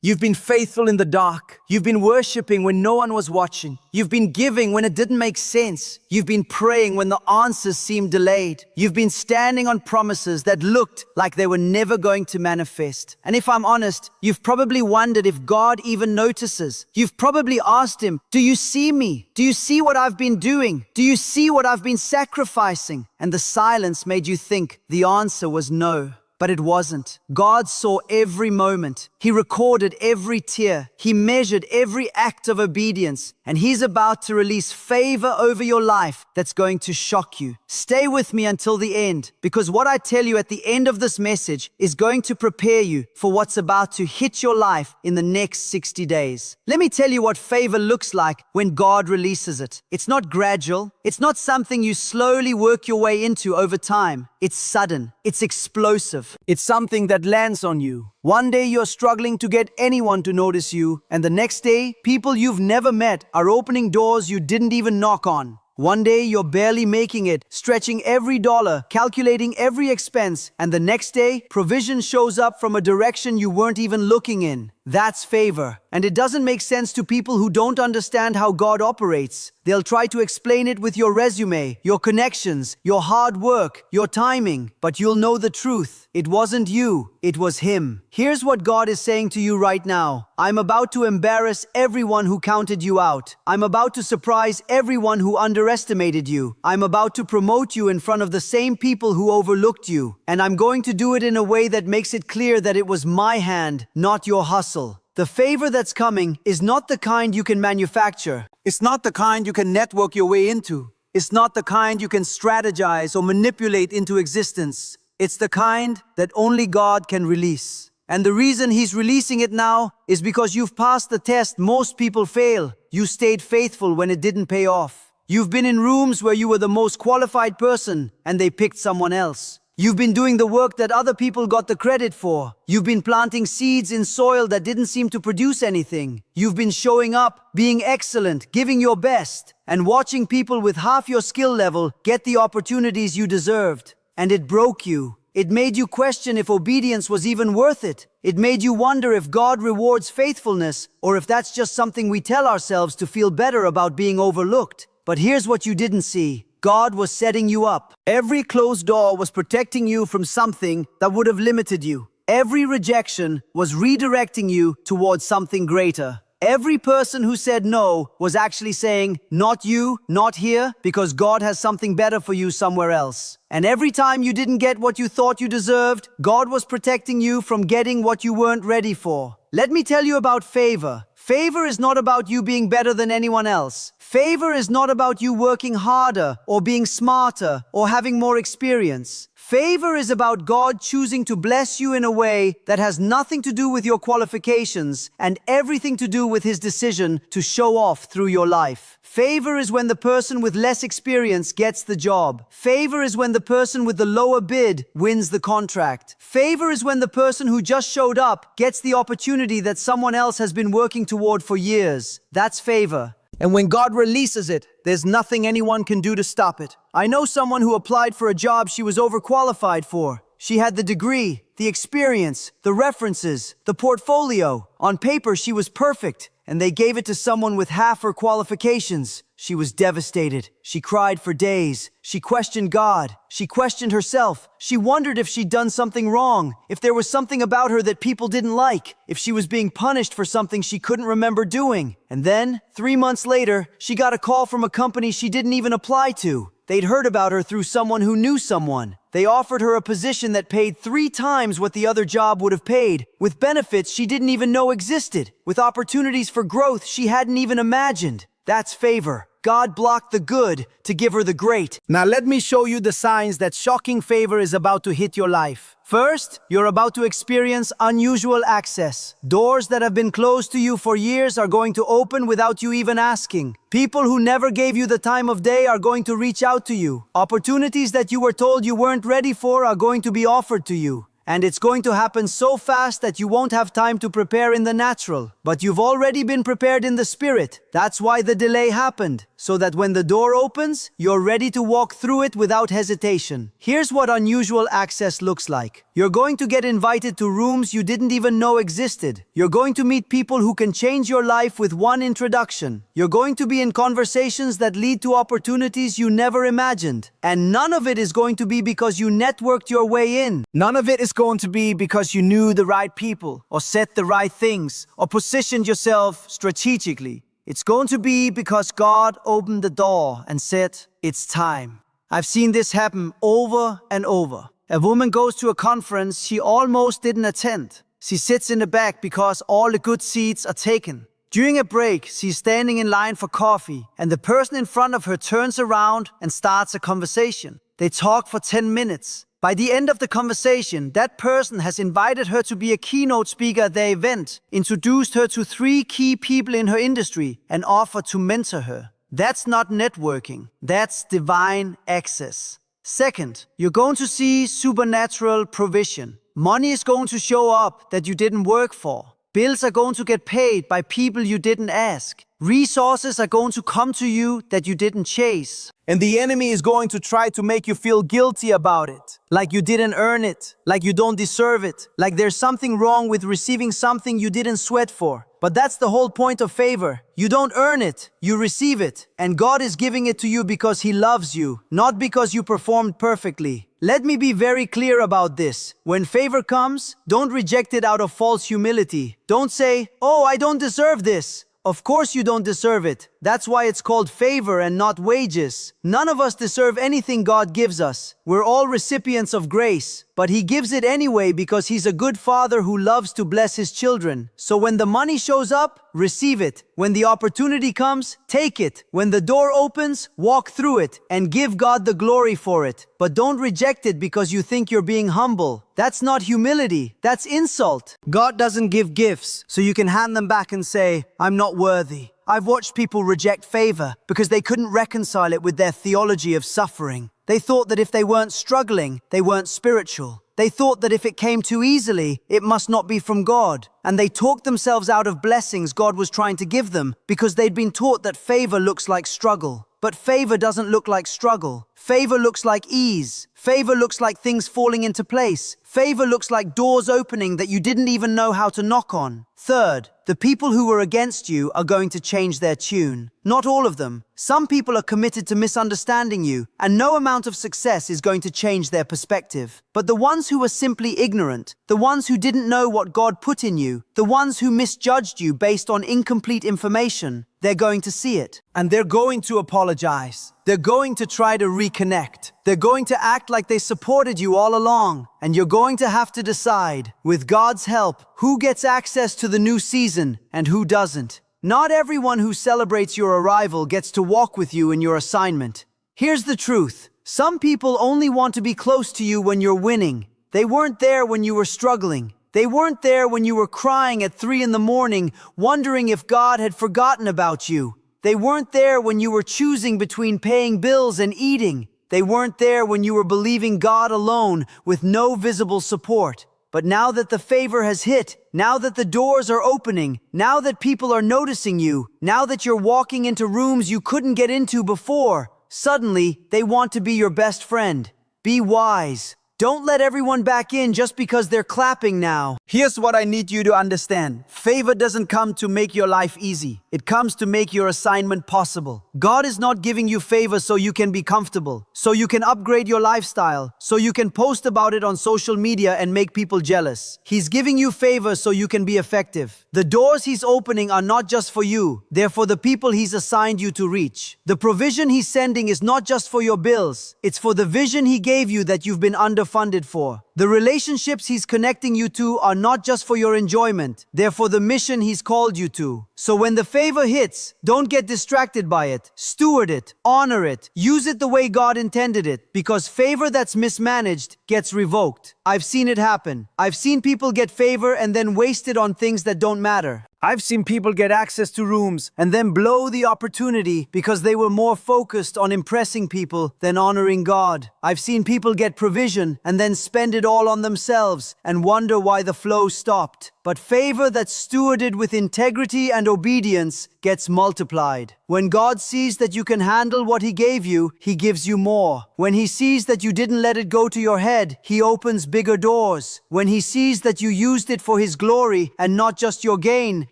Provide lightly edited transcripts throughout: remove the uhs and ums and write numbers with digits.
You've been faithful in the dark. You've been worshiping when no one was watching. You've been giving when it didn't make sense. You've been praying when the answers seemed delayed. You've been standing on promises that looked like they were never going to manifest. And if I'm honest, you've probably wondered if God even notices. You've probably asked him, do you see me? Do you see what I've been doing? Do you see what I've been sacrificing? And the silence made you think the answer was no. But it wasn't. God saw every moment. He recorded every tear. He measured every act of obedience. And he's about to release favor over your life that's going to shock you. Stay with me until the end, because what I tell you at the end of this message is going to prepare you for what's about to hit your life in the next 60 days. Let me tell you what favor looks like when God releases it. It's not gradual. It's not something you slowly work your way into over time. It's sudden. It's explosive. It's something that lands on you. One day you're struggling to get anyone to notice you, and the next day, people you've never met are opening doors you didn't even knock on. One day you're barely making it, stretching every dollar, calculating every expense, and the next day, provision shows up from a direction you weren't even looking in. That's favor. And it doesn't make sense to people who don't understand how God operates. They'll try to explain it with your resume, your connections, your hard work, your timing. But you'll know the truth. It wasn't you, it was him. Here's what God is saying to you right now. I'm about to embarrass everyone who counted you out. I'm about to surprise everyone who underestimated you. I'm about to promote you in front of the same people who overlooked you. And I'm going to do it in a way that makes it clear that it was my hand, not your hustle. The favor that's coming is not the kind you can manufacture. It's not the kind you can network your way into. It's not the kind you can strategize or manipulate into existence. It's the kind that only God can release. And the reason he's releasing it now is because you've passed the test most people fail. You stayed faithful when it didn't pay off. You've been in rooms where you were the most qualified person and they picked someone else. You've been doing the work that other people got the credit for. You've been planting seeds in soil that didn't seem to produce anything. You've been showing up, being excellent, giving your best, and watching people with half your skill level get the opportunities you deserved. And it broke you. It made you question if obedience was even worth it. It made you wonder if God rewards faithfulness, or if that's just something we tell ourselves to feel better about being overlooked. But here's what you didn't see. God was setting you up. Every closed door was protecting you from something that would have limited you. Every rejection was redirecting you towards something greater. Every person who said no was actually saying, not you, not here, because God has something better for you somewhere else. And every time you didn't get what you thought you deserved, God was protecting you from getting what you weren't ready for. Let me tell you about favor. Favor is not about you being better than anyone else. Favor is not about you working harder or being smarter or having more experience. Favor is about God choosing to bless you in a way that has nothing to do with your qualifications and everything to do with his decision to show off through your life. Favor is when the person with less experience gets the job. Favor is when the person with the lower bid wins the contract. Favor is when the person who just showed up gets the opportunity that someone else has been working toward for years. That's favor. And when God releases it, there's nothing anyone can do to stop it. I know someone who applied for a job she was overqualified for. She had the degree, the experience, the references, the portfolio. On paper, she was perfect, and they gave it to someone with half her qualifications. She was devastated. She cried for days. She questioned God. She questioned herself. She wondered if she'd done something wrong, if there was something about her that people didn't like, if she was being punished for something she couldn't remember doing. And then, 3 months later, she got a call from a company she didn't even apply to. They'd heard about her through someone who knew someone. They offered her a position that paid 3 times what the other job would have paid, with benefits she didn't even know existed, with opportunities for growth she hadn't even imagined. That's favor. God blocked the good to give her the great. Now let me show you the signs that shocking favor is about to hit your life. First, you're about to experience unusual access. Doors that have been closed to you for years are going to open without you even asking. People who never gave you the time of day are going to reach out to you. Opportunities that you were told you weren't ready for are going to be offered to you. And it's going to happen so fast that you won't have time to prepare in the natural. But you've already been prepared in the spirit. That's why the delay happened. so that when the door opens, you're ready to walk through it without hesitation. Here's what unusual access looks like. You're going to get invited to rooms you didn't even know existed. You're going to meet people who can change your life with one introduction. You're going to be in conversations that lead to opportunities you never imagined. And none of it is going to be because you networked your way in. None of it is going to be because you knew the right people, or said the right things, or positioned yourself strategically. It's going to be because God opened the door and said, it's time. I've seen this happen over and over. A woman goes to a conference she almost didn't attend. She sits in the back because all the good seats are taken. During a break, she's standing in line for coffee, and the person in front of her turns around and starts a conversation. They talk for 10 minutes. By the end of the conversation, that person has invited her to be a keynote speaker at their event, introduced her to 3 key people in her industry, and offered to mentor her. That's not networking. That's divine access. Second, you're going to see supernatural provision. Money is going to show up that you didn't work for. Bills are going to get paid by people you didn't ask. Resources are going to come to you that you didn't chase. And the enemy is going to try to make you feel guilty about it. Like you didn't earn it. Like you don't deserve it. Like there's something wrong with receiving something you didn't sweat for. But that's the whole point of favor. You don't earn it, you receive it. And God is giving it to you because He loves you, not because you performed perfectly. Let me be very clear about this. When favor comes, don't reject it out of false humility. Don't say, "Oh, I don't deserve this." Of course you don't deserve it. That's why it's called favor and not wages. None of us deserve anything God gives us. We're all recipients of grace, but He gives it anyway because He's a good father who loves to bless His children. So when the money shows up, receive it. When the opportunity comes, take it. When the door opens, walk through it and give God the glory for it. But don't reject it because you think you're being humble. That's not humility. That's insult. God doesn't give gifts so you can hand them back and say, "I'm not worthy." I've watched people reject favor because they couldn't reconcile it with their theology of suffering. They thought that if they weren't struggling, they weren't spiritual. They thought that if it came too easily, it must not be from God. And they talked themselves out of blessings God was trying to give them because they'd been taught that favor looks like struggle. But favor doesn't look like struggle. Favor looks like ease. Favor looks like things falling into place. Favor looks like doors opening that you didn't even know how to knock on. Third, the people who were against you are going to change their tune. Not all of them. Some people are committed to misunderstanding you, and no amount of success is going to change their perspective. But the ones who are simply ignorant, the ones who didn't know what God put in you, the ones who misjudged you based on incomplete information, they're going to see it. And they're going to apologize. They're going to try to reconnect. They're going to act like they supported you all along. And you're going to have to decide, with God's help, who gets access to the new season and who doesn't. Not everyone who celebrates your arrival gets to walk with you in your assignment. Here's the truth. Some people only want to be close to you when you're winning. They weren't there when you were struggling. They weren't there when you were crying at 3 a.m, wondering if God had forgotten about you. They weren't there when you were choosing between paying bills and eating. They weren't there when you were believing God alone with no visible support. But now that the favor has hit, now that the doors are opening, now that people are noticing you, now that you're walking into rooms you couldn't get into before, suddenly they want to be your best friend. Be wise. Don't let everyone back in just because they're clapping now. Here's what I need you to understand. Favor doesn't come to make your life easy. It comes to make your assignment possible. God is not giving you favor so you can be comfortable, so you can upgrade your lifestyle, so you can post about it on social media and make people jealous. He's giving you favor so you can be effective. The doors He's opening are not just for you. They're for the people He's assigned you to reach. The provision He's sending is not just for your bills. It's for the vision He gave you that you've been underfunded for. The relationships He's connecting you to are not just for your enjoyment. They're for the mission He's called you to. So when the favor hits, don't get distracted by it. Steward it. Honor it. Use it the way God intended it. Because favor that's mismanaged gets revoked. I've seen it happen. I've seen people get favor and then waste it on things that don't matter. I've seen people get access to rooms and then blow the opportunity because they were more focused on impressing people than honoring God. I've seen people get provision and then spend it all on themselves and wonder why the flow stopped. But favor that's stewarded with integrity and obedience gets multiplied. When God sees that you can handle what He gave you, He gives you more. When He sees that you didn't let it go to your head, He opens bigger doors. When He sees that you used it for His glory and not just your gain,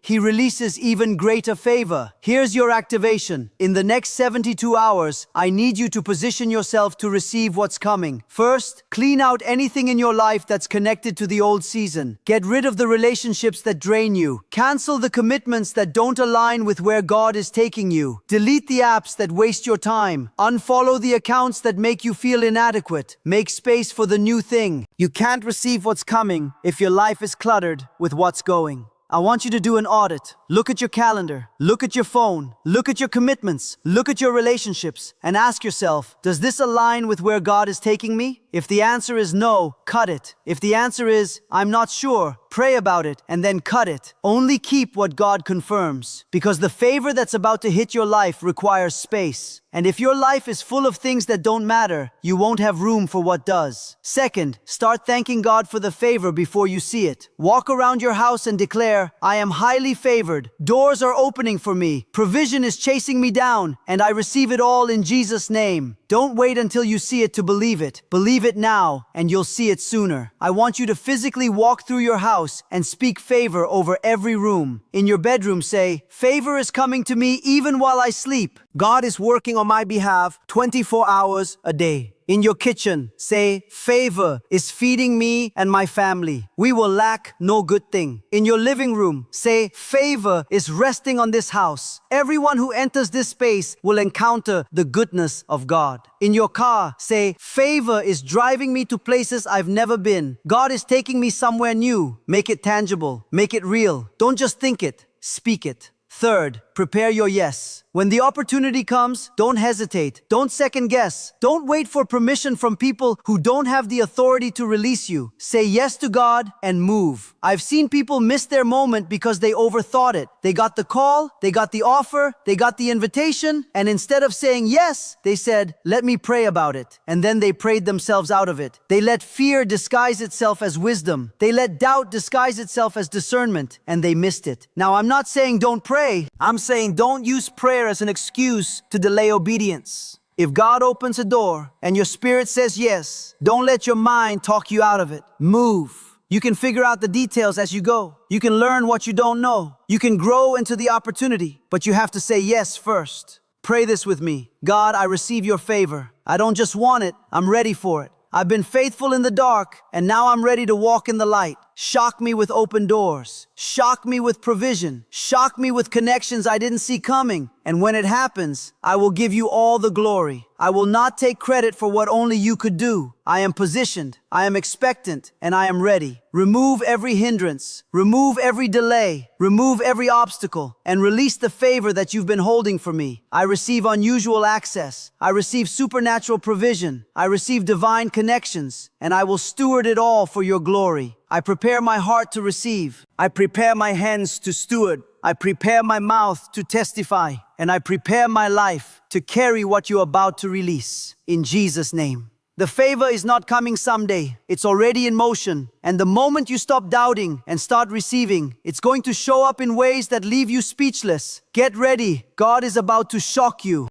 He releases even greater favor. Here's your activation. In the next 72 hours, I need you to position yourself to receive what's coming. First, clean out anything in your life that's connected to the old season. Get rid of the relationships that drain you. Cancel the commitments that don't align with where God is taking you. Delete the apps that waste your time. Unfollow the accounts that make you feel inadequate. Make space for the new thing. You can't receive what's coming if your life is cluttered with what's going. I want you to do an audit. Look at your calendar, look at your phone, look at your commitments, look at your relationships, and ask yourself, does this align with where God is taking me? If the answer is no, cut it. If the answer is, I'm not sure, pray about it and then cut it. Only keep what God confirms, because the favor that's about to hit your life requires space. And if your life is full of things that don't matter, you won't have room for what does. Second, start thanking God for the favor before you see it. Walk around your house and declare, I am highly favored. Doors are opening for me. Provision is chasing me down, and I receive it all in Jesus' name. Don't wait until you see it to believe it. Believe it now, and you'll see it sooner. I want you to physically walk through your house and speak favor over every room. In your bedroom, say, favor is coming to me even while I sleep. God is working on my behalf 24 hours a day. In your kitchen, say, favor is feeding me and my family. We will lack no good thing. In your living room, say, favor is resting on this house. Everyone who enters this space will encounter the goodness of God. In your car, say, favor is driving me to places I've never been. God is taking me somewhere new. Make it tangible. Make it real. Don't just think it, speak it. Third, prepare your yes. When the opportunity comes, don't hesitate. Don't second guess. Don't wait for permission from people who don't have the authority to release you. Say yes to God and move. I've seen people miss their moment because they overthought it. They got the call, they got the offer, they got the invitation, and instead of saying yes, they said, let me pray about it. And then they prayed themselves out of it. They let fear disguise itself as wisdom. They let doubt disguise itself as discernment, and they missed it. Now, I'm not saying don't pray. I'm saying don't use prayer as an excuse to delay obedience. If God opens a door and your spirit says yes, don't let your mind talk you out of it. Move. You can figure out the details as you go. You can learn what you don't know. You can grow into the opportunity, but you have to say yes first. Pray this with me. God, I receive your favor. I don't just want it, I'm ready for it. I've been faithful in the dark, and now I'm ready to walk in the light. Shock me with open doors. Shock me with provision. Shock me with connections I didn't see coming. And when it happens, I will give you all the glory. I will not take credit for what only you could do. I am positioned, I am expectant, and I am ready. Remove every hindrance. Remove every delay. Remove every obstacle, and release the favor that you've been holding for me. I receive unusual access. I receive supernatural provision. I receive divine connections, and I will steward it all for your glory. I prepare my heart to receive. I prepare my hands to steward. I prepare my mouth to testify. And I prepare my life to carry what you're about to release. In Jesus' name. The favor is not coming someday. It's already in motion. And the moment you stop doubting and start receiving, it's going to show up in ways that leave you speechless. Get ready. God is about to shock you.